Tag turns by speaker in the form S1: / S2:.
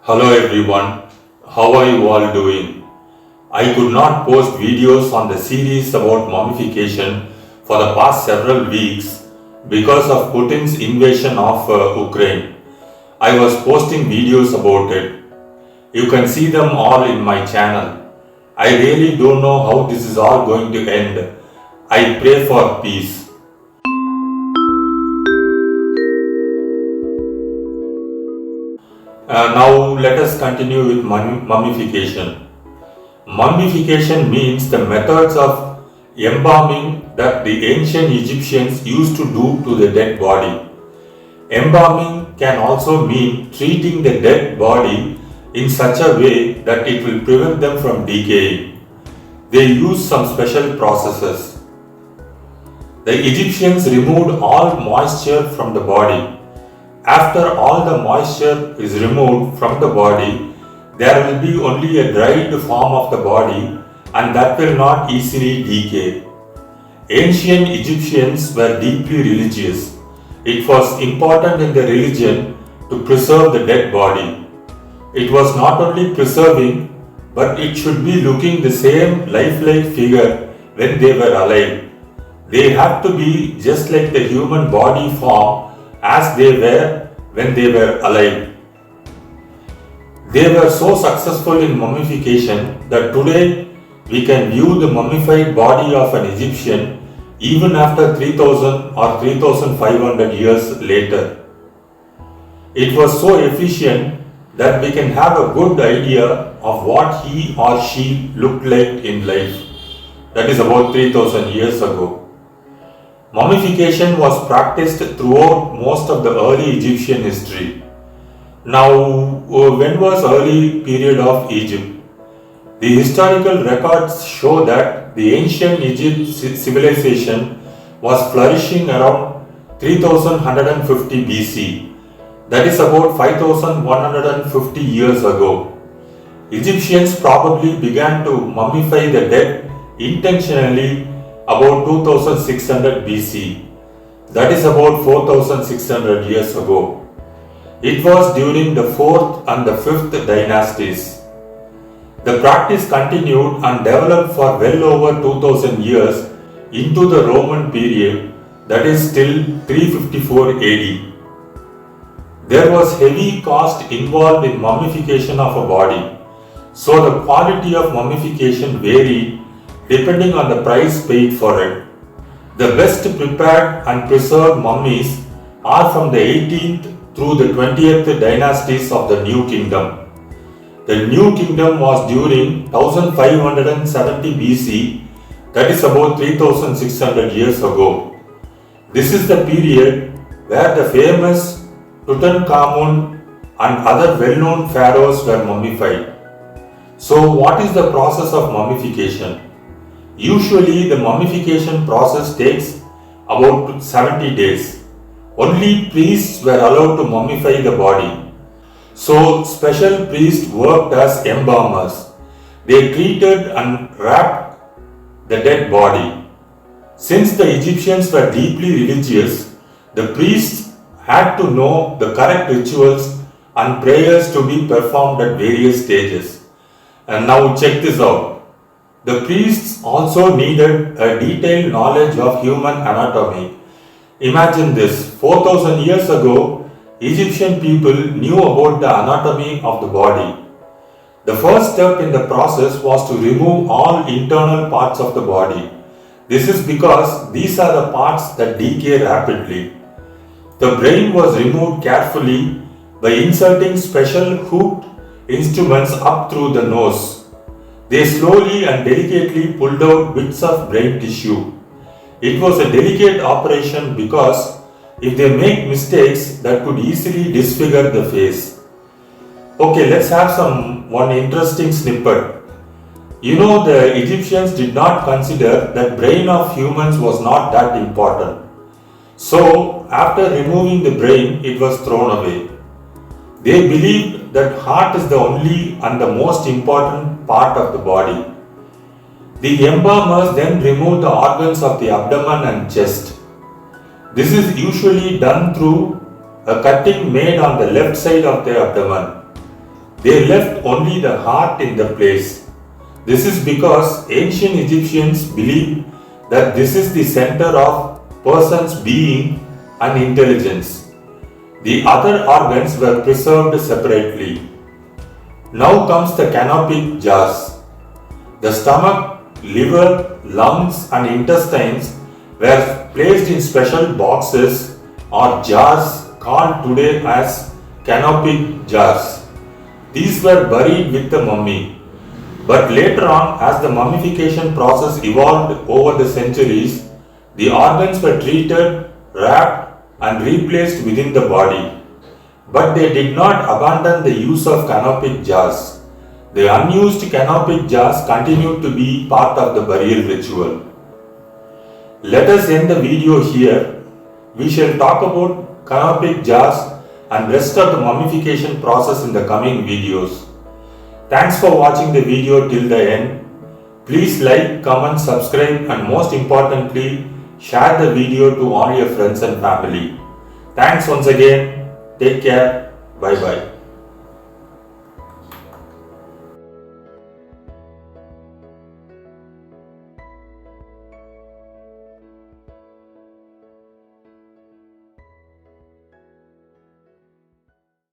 S1: Hello everyone, how are you all doing? I could not post videos on the series about mummification for the past several weeks because of Putin's invasion of Ukraine. I was posting videos about it. You can see them all in my channel. I really don't know how this is all going to end. I pray for peace. Now let us continue with mummification. Mummification means the methods of embalming that the ancient Egyptians used to do to the dead body. Embalming can also mean treating the dead body in such a way that it will prevent them from decaying. They use some special processes. The Egyptians removed all moisture from the body. After all the moisture is removed from the body, there will be only a dried form of the body and that will not easily decay. Ancient Egyptians were deeply religious. It was important in the religion to preserve the dead body. It was not only preserving, but it should be looking the same lifelike figure when they were alive. They have to be just like the human body form as they were when they were alive. They were so successful in mummification that today we can view the mummified body of an Egyptian even after 3000 or 3500 years later. It was so efficient that we can have a good idea of what he or she looked like in life. That is about 3000 years ago. Mummification was practiced throughout most of the early Egyptian history. Now, when was early period of Egypt? The historical records show that the ancient Egypt civilization was flourishing around 3150 BC. That is about 5150 years ago. Egyptians probably began to mummify the dead intentionally about 2600 BC. That is about 4600 years ago. It was during the 4th and the 5th dynasties. The practice continued and developed for well over 2000 years into the Roman period, that is till 354 AD. There was heavy cost involved in mummification of a body, so the quality of mummification varied depending on the price paid for it. The best prepared and preserved mummies are from the 18th through the 20th dynasties of the New Kingdom. The New Kingdom was during 1570 BC, that is about 3600 years ago. This is the period where the famous Tutankhamun and other well-known pharaohs were mummified. So what is the process of mummification? Usually the mummification process takes about 70 days. Only priests were allowed to mummify the body. So special priests worked as embalmers. They treated and wrapped the dead body. Since the Egyptians were deeply religious, the priests had to know the correct rituals and prayers to be performed at various stages. And now check this out. The priests also needed a detailed knowledge of human anatomy. Imagine this, 4000 years ago, Egyptian people knew about the anatomy of the body. The first step in the process was to remove all internal parts of the body. This is because these are the parts that decay rapidly. The brain was removed carefully by inserting special hooked instruments up through the nose. They slowly and delicately pulled out bits of brain tissue. It was a delicate operation because if they make mistakes, that could easily disfigure the face. Okay, let's have one interesting snippet. You know, the Egyptians did not consider that brain of humans was not that important. So, after removing the brain, it was thrown away. They believed that heart is the only and the most important part of the body. The embalmers then remove the organs of the abdomen and chest. This is usually done through a cutting made on the left side of the abdomen. They left only the heart in the place. This is because ancient Egyptians believed that this is the center of person's being and intelligence. The other organs were preserved separately. Now comes the canopy jars. The stomach, liver, lungs and intestines were placed in special boxes or jars called today as canopy jars. These were buried with the mummy. But later on, as the mummification process evolved over the centuries, the organs were treated, wrapped and replaced within the body. But they did not abandon the use of canopy jars. The unused canopy jars continued to be part of the burial ritual. Let us end the video here. We shall talk about canopy jars and rest of the mummification process in the coming videos. Thanks for watching the video till the end. Please like, comment, subscribe and most importantly, share the video to all your friends and family. Thanks once again. Take care. Bye bye.